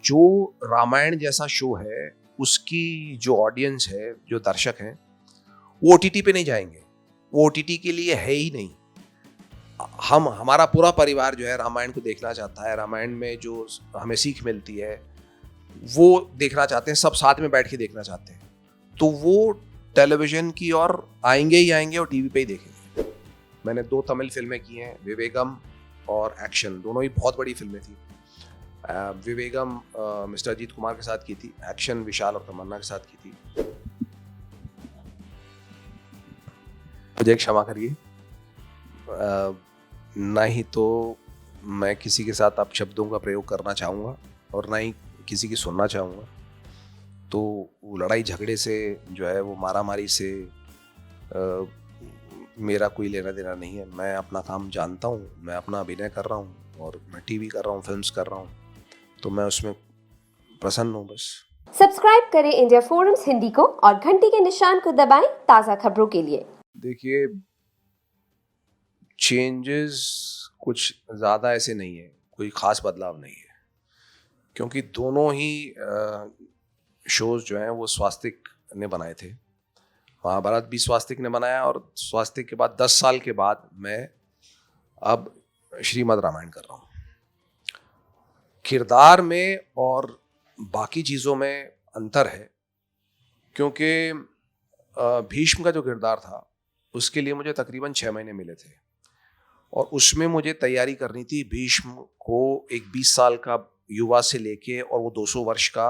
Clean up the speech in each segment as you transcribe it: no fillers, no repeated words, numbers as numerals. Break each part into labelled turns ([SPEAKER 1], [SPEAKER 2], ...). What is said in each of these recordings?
[SPEAKER 1] जो रामायण जैसा शो है उसकी जो ऑडियंस है, जो दर्शक हैं, वो ओटीटी पे नहीं जाएंगे, वो ओटीटी के लिए है ही नहीं। हमारा पूरा परिवार जो है रामायण को देखना चाहता है, रामायण में जो हमें सीख मिलती है वो देखना चाहते हैं, सब साथ में बैठ के देखना चाहते हैं। तो वो टेलीविजन की ओर आएंगे ही आएंगे और टीवी पे ही देखेंगे। मैंने 2 तमिल फिल्में की हैं, विवेगम और एक्शन, दोनों ही बहुत बड़ी फिल्में थी। विवेगम मिस्टर अजीत कुमार के साथ की थी, एक्शन विशाल और तमन्ना के साथ की थी। मुझे क्षमा करिए, ना ही तो मैं किसी के साथ अब शब्दों का प्रयोग करना चाहूँगा और ना ही किसी की सुनना चाहूँगा। तो वो लड़ाई झगड़े से जो है, वो मारामारी से मेरा कोई लेना देना नहीं है। मैं अपना काम जानता हूँ, मैं अपना अभिनय कर रहा हूँ और मैं टीवी कर रहा हूँ, फिल्म्स कर रहा हूँ, तो मैं उसमें प्रसन्न हूँ बस।
[SPEAKER 2] सब्सक्राइब करें इंडिया फोरम्स हिंदी को और घंटी के निशान को दबाएं ताज़ा खबरों के लिए।
[SPEAKER 1] देखिए, चेंजेस कुछ ज़्यादा ऐसे नहीं है, कोई ख़ास बदलाव नहीं है, क्योंकि दोनों ही शोज़ जो हैं वो स्वास्तिक ने बनाए थे। महाभारत भी स्वास्तिक ने बनाया और स्वास्तिक के बाद 10 साल के बाद मैं अब श्रीमद् रामायण कर रहा हूँ। किरदार में और बाकी चीज़ों में अंतर है, क्योंकि भीष्म का जो किरदार था उसके लिए मुझे तकरीबन 6 महीने मिले थे और उसमें मुझे तैयारी करनी थी भीष्म को एक 20 साल का युवा से लेके और वो 200 वर्ष का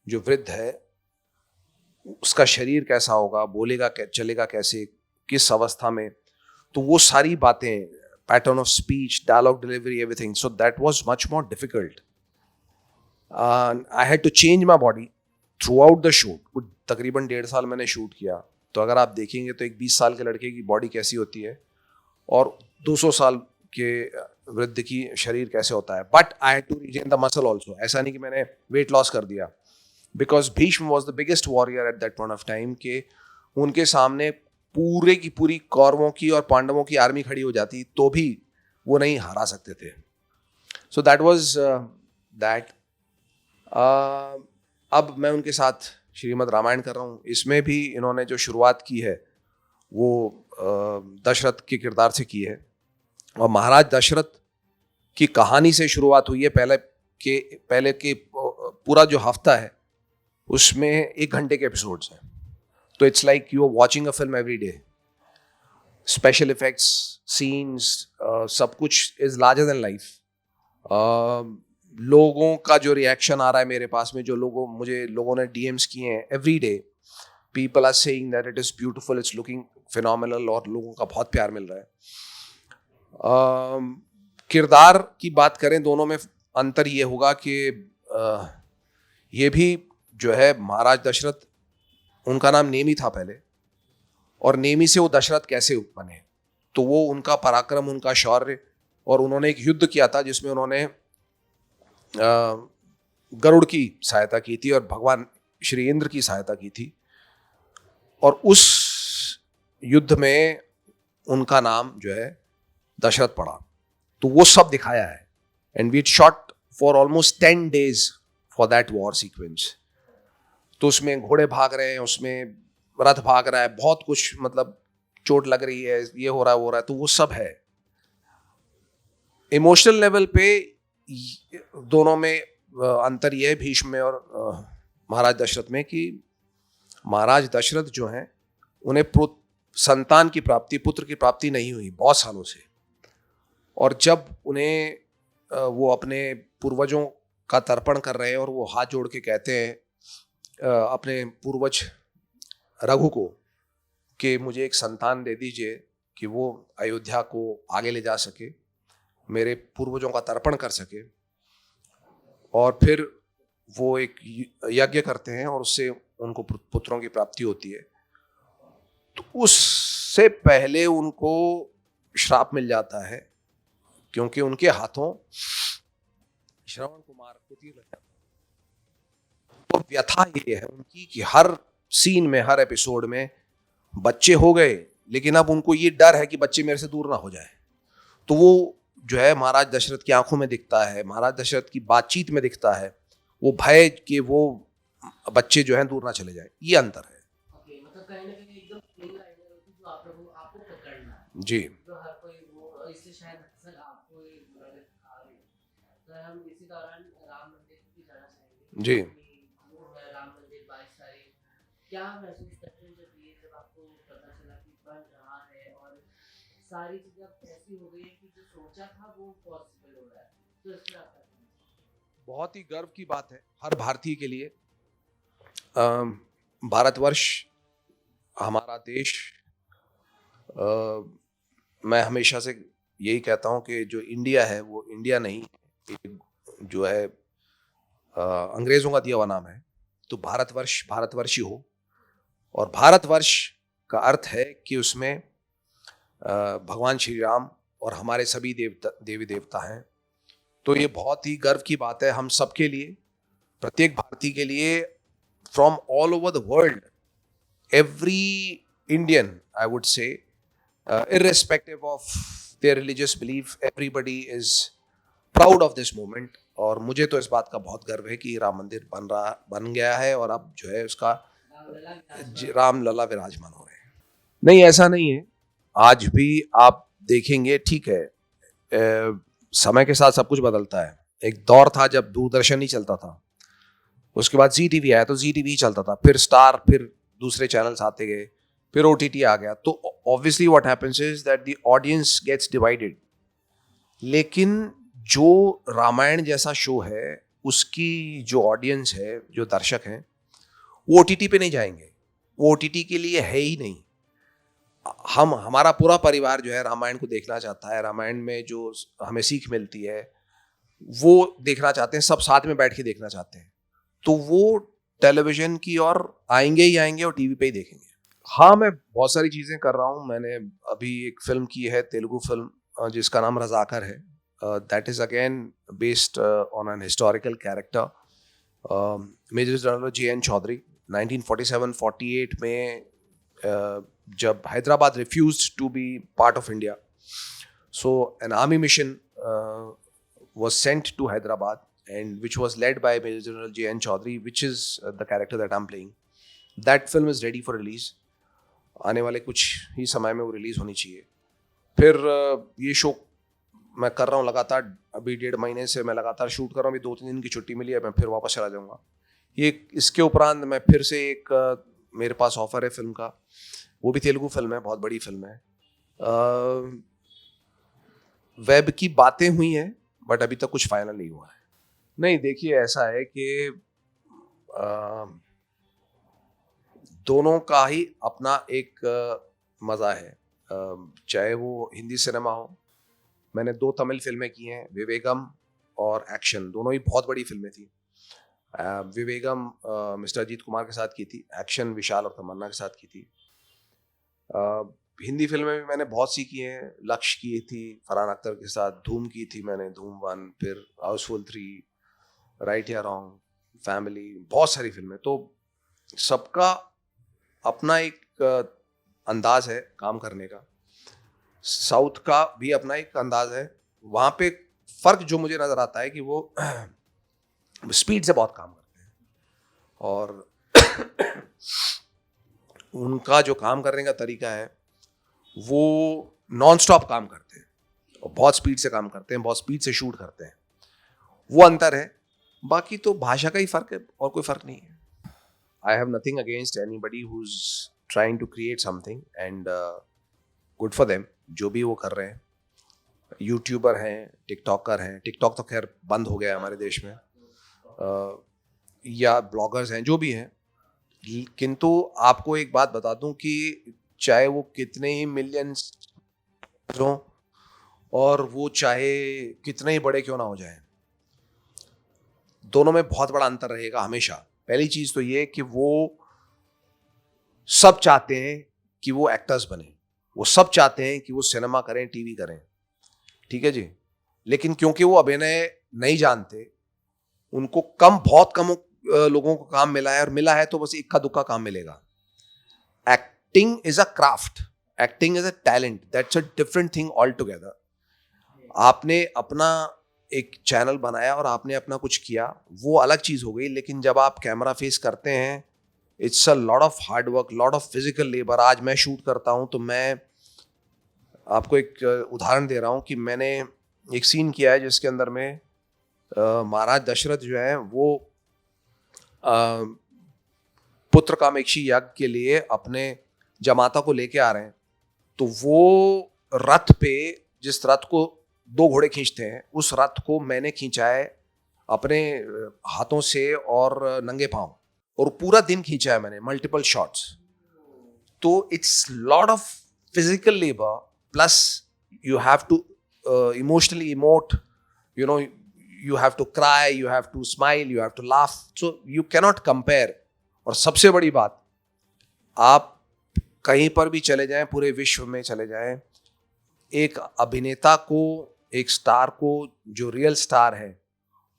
[SPEAKER 1] जो वृद्ध है, उसका शरीर कैसा होगा, बोलेगा चलेगा कैसे, किस अवस्था में, तो वो सारी बातें, pattern of speech, dialogue delivery, everything, so that was much more difficult. I had to change my body throughout the shoot. तकरीबन 1.5 साल मैंने शूट किया, तो अगर आप देखेंगे तो एक 20 साल के लड़के की बॉडी कैसी होती है और 200 साल के वृद्ध की शरीर कैसे होता है। But I had to retain the muscle also. ऐसा नहीं कि मैंने वेट लॉस कर दिया, because Bhishma was the biggest warrior at that point of time के उनके सामने पूरे की पूरी कौरवों की और पांडवों की आर्मी खड़ी हो जाती तो भी वो नहीं हरा सकते थे। So that was that. अब मैं उनके साथ श्रीमद् रामायण कर रहा हूँ। इसमें भी इन्होंने जो शुरुआत की है वो दशरथ के किरदार से की है और महाराज दशरथ की कहानी से शुरुआत हुई है। पहले के पूरा जो हफ्ता है उसमें 1 घंटे के एपिसोड्स हैं, तो it's like you are watching a film every day. Special effects, scenes, सब कुछ इज लार्जर देन लाइफ। लोगों का जो रिएक्शन आ रहा है मेरे पास में, जो लोगों ने डीएम्स किए हैं every day, people are saying that it is beautiful, it's looking phenomenal, और लोगों का बहुत प्यार मिल रहा है। किरदार की बात करें, दोनों में अंतर ये होगा कि ये भी जो है महाराज दशरथ, उनका नाम नेमी था पहले, और नेमी से वो दशरथ कैसे बने, तो वो उनका पराक्रम, उनका शौर्य, और उन्होंने एक युद्ध किया था जिसमें उन्होंने गरुड़ की सहायता की थी और भगवान श्री इंद्र की सहायता की थी, और उस युद्ध में उनका नाम जो है दशरथ पड़ा। तो वो सब दिखाया है, and we shot for almost 10 days for that war sequence. तो उसमें घोड़े भाग रहे हैं, उसमें रथ भाग रहा है, बहुत कुछ, मतलब चोट लग रही है, ये हो रहा है, वो हो रहा है, तो वो सब है। इमोशनल लेवल पे दोनों में अंतर ये है, भीष्म में और महाराज दशरथ में, कि महाराज दशरथ जो हैं उन्हें संतान की प्राप्ति, पुत्र की प्राप्ति नहीं हुई बहुत सालों से, और जब उन्हें वो अपने पूर्वजों का तर्पण कर रहे हैं और वो हाथ जोड़ के कहते हैं अपने पूर्वज रघु को कि मुझे एक संतान दे दीजिए कि वो अयोध्या को आगे ले जा सके, मेरे पूर्वजों का तर्पण कर सके, और फिर वो एक यज्ञ करते हैं और उससे उनको पुत्रों की प्राप्ति होती है। तो उससे पहले उनको श्राप मिल जाता है, क्योंकि उनके हाथों श्रवण कुमार को तीर लग जाता है। तो व्यथा ये है उनकी कि हर सीन में, हर एपिसोड में बच्चे हो गए, लेकिन अब उनको ये डर है कि बच्चे मेरे से दूर ना हो जाए। तो वो जो है महाराज दशरथ की आंखों में दिखता है, महाराज दशरथ की बातचीत में दिखता है, वो भय कि वो बच्चे जो हैं दूर ना चले जाए, ये अंतर है।
[SPEAKER 3] ओके, मतलब कहीं ना कहीं एकदम क्लीन आइडिया होती है जो आप लोगों आपको पकड़ना है,
[SPEAKER 1] जी
[SPEAKER 3] जो हर कोई वो इसलिए शायद अक्सर आपको ये बुरा लगता आ रही है। तो हम इसी दौरान राम मंदिर की जाना चाहेंगे
[SPEAKER 1] जी।
[SPEAKER 3] कि वो है राम मंदिर 22 तारीख, क्या महसूस करते हैं जब आपको पता चला कि बन रहा है और सारी चीज़ें अब ऐसी हो गई है कि जो सोचा था वो पॉसिबल हो रहा है, तो इस पर आपका कहना है?
[SPEAKER 1] बहुत ही गर्व की बात है हर भारतीय के लिए। भारतवर्ष, हमारा देश, मैं हमेशा से यही कहता हूँ कि जो इंडिया है वो इंडिया नहीं, एक जो है अंग्रेजों का दिया हुआ नाम है। तो भारतवर्ष भारतवर्षी हो, और भारतवर्ष का अर्थ है कि उसमें भगवान श्री राम और हमारे सभी देवी देवता हैं। तो ये बहुत ही गर्व की बात है हम सबके लिए, प्रत्येक भारतीय के लिए, from all over the world, every Indian I would say, irrespective of their religious belief, everybody is proud of this moment। और मुझे तो इस बात का बहुत गर्व है कि राम मंदिर बन गया है, और अब जो है उसका राम लला विराजमान हो रहे हैं। नहीं, ऐसा नहीं है, आज भी आप देखेंगे, ठीक है, समय के साथ सब कुछ बदलता है। एक दौर था जब दूरदर्शन ही चलता था, उसके बाद जी टीवी आया तो जी टीवी ही चलता था, फिर स्टार, फिर दूसरे चैनल्स आते गए, फिर ओटीटी आ गया। तो obviously what happens is that the audience gets divided. लेकिन जो रामायण जैसा शो है, उसकी जो ऑडियंस है, जो दर्शक हैं, वो ओटीटी पे नहीं जाएंगे, वो ओटीटी के लिए है ही नहीं। हमारा पूरा परिवार जो है रामायण को देखना चाहता है, रामायण में जो हमें सीख मिलती है वो देखना चाहते हैं, सब साथ में बैठ के देखना चाहते हैं। तो वो टेलीविजन की ओर आएंगे ही आएंगे और टीवी पे ही देखेंगे। हाँ, मैं बहुत सारी चीज़ें कर रहा हूँ। मैंने अभी एक फिल्म की है, तेलुगु फिल्म, जिसका नाम रजाकर है। That is again based on an historical character. Major general JN Chaudhuri 1947-48 में जब Hyderabad refused to be part of India, so an army mission was sent to Hyderabad, and which was led by Major General JN Chaudhary, which is the character that I'm playing. That film is ready for release. आने वाले कुछ ही समय में वो release होनी चाहिए। फिर ये शो मैं कर रहा हूँ लगातार, अभी 1.5 महीने से मैं लगातार शूट कर रहा हूँ। अभी 2-3 दिन की छुट्टी मिली है, मैं फिर वापस चला जाऊँगा। ये इसके उपरांत मैं फिर से एक मेरे पास ऑफर है फिल्म का, वो भी तेलुगु फिल्म है, बहुत बड़ी फिल्म है। वेब की बातें हुई हैं, बट अभी तक कुछ फाइनल नहीं हुआ है। नहीं, देखिए, ऐसा है कि दोनों का ही अपना एक मज़ा है। चाहे वो हिंदी सिनेमा हो, मैंने 2 तमिल फिल्में की हैं, विवेगम और एक्शन, दोनों ही बहुत बड़ी फिल्में थी। विवेगम मिस्टर अजीत कुमार के साथ की थी, एक्शन विशाल और तमन्ना के साथ की थी। हिंदी फिल्में भी मैंने बहुत सी की हैं, लक्ष्य की थी फरहान अख्तर के साथ, धूम की थी मैंने, धूम 1, फिर हाउसफुल 3, राइट या रॉन्ग, फैमिली, बहुत सारी फिल्में। तो सबका अपना एक अंदाज है काम करने का, साउथ का भी अपना एक अंदाज है। वहाँ पे फ़र्क जो मुझे नज़र आता है कि वो स्पीड से बहुत काम करते हैं, और उनका जो काम करने का तरीका है वो नॉन स्टॉप काम करते हैं और बहुत स्पीड से काम करते हैं, बहुत स्पीड से शूट करते हैं। वो अंतर है, बाकी तो भाषा का ही फ़र्क है और कोई फ़र्क नहीं है। I have nothing against anybody who's trying to create something, and good for them, जो भी वो कर रहे हैं। यूट्यूबर हैं, टिकटॉकर हैं, टिकटॉक तो खैर बंद हो गया है हमारे देश में, या ब्लॉगर्स हैं, जो भी हैं। किंतु आपको एक बात बता दूं कि चाहे वो कितने ही मिलियंस हों और वो चाहे कितने ही बड़े क्यों ना हो जाएं, दोनों में बहुत बड़ा अंतर रहेगा हमेशा। पहली चीज तो ये कि वो सब चाहते हैं कि वो एक्टर्स बने, वो सब चाहते हैं कि वो सिनेमा करें, टीवी करें, ठीक है जी। लेकिन क्योंकि वो अभिनय नहीं जानते, उनको बहुत कम लोगों को काम मिला है, और मिला है तो बस इक्का दुक्का काम मिलेगा। Acting is a craft, acting is a talent, that's a different thing all together. आपने अपना एक चैनल बनाया और आपने अपना कुछ किया, वो अलग चीज़ हो गई। लेकिन जब आप कैमरा फेस करते हैं, it's a lot of hard work, lot of physical labour. आज मैं शूट करता हूँ तो मैं आपको एक उदाहरण दे रहा हूँ कि मैंने एक सीन किया है जिसके अंदर में महाराज दशरथ जो है वो अ, पुत्र कामेक्षी याग के लिए अपने जमाता को लेके आ रहे हैं। तो वो रथ पे, जिस रथ को 2 घोड़े खींचते हैं, उस रथ को मैंने खींचा है अपने हाथों से और नंगे पांव, और पूरा दिन खींचा है मैंने, मल्टीपल शॉट्स। तो it's lot of physical labour, plus you have to emotionally emote, you know, you have to cry, you have to smile, you have to laugh, so you cannot compare। और सबसे बड़ी बात, आप कहीं पर भी चले जाएं, पूरे विश्व में चले जाएं, एक अभिनेता को, एक स्टार को, जो रियल स्टार है,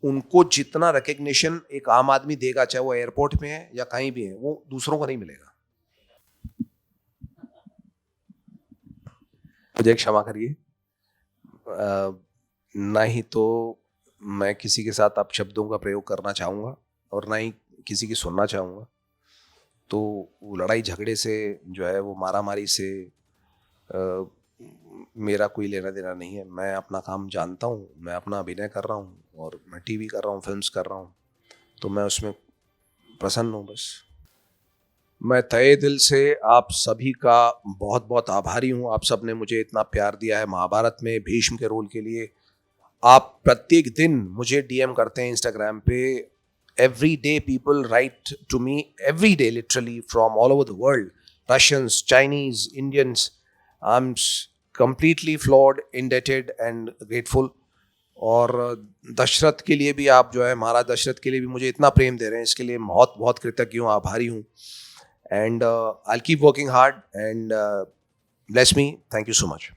[SPEAKER 1] उनको जितना रिकग्निशन एक आम आदमी देगा, चाहे वो एयरपोर्ट में है या कहीं भी है, वो दूसरों को नहीं मिलेगा। मुझे क्षमा करिए, ना ही तो मैं किसी के साथ अपशब्दों का प्रयोग करना चाहूँगा और ना ही किसी की सुनना चाहूँगा। तो वो लड़ाई झगड़े से जो है, वो मारा मारी से मेरा कोई लेना देना नहीं है। मैं अपना काम जानता हूँ, मैं अपना अभिनय कर रहा हूँ और मैं टीवी कर रहा हूँ, फिल्म्स कर रहा हूँ, तो मैं उसमें प्रसन्न हूँ बस। मैं तहे दिल से आप सभी का बहुत बहुत आभारी हूँ। आप सब ने मुझे इतना प्यार दिया है। महाभारत में भीष्म के रोल के लिए आप प्रत्येक दिन मुझे डीएम करते हैं इंस्टाग्राम पे। Every day people write to me, every day literally, from all over the world, Russians, Chinese, Indians. I am completely flawed, indebted and grateful। और दशरथ के लिए भी आप जो है, महाराज दशरथ के लिए भी मुझे इतना प्रेम दे रहे हैं, इसके लिए बहुत बहुत कृतज्ञ हूँ, आभारी हूँ। And I will keep working hard and bless me। Thank you so much.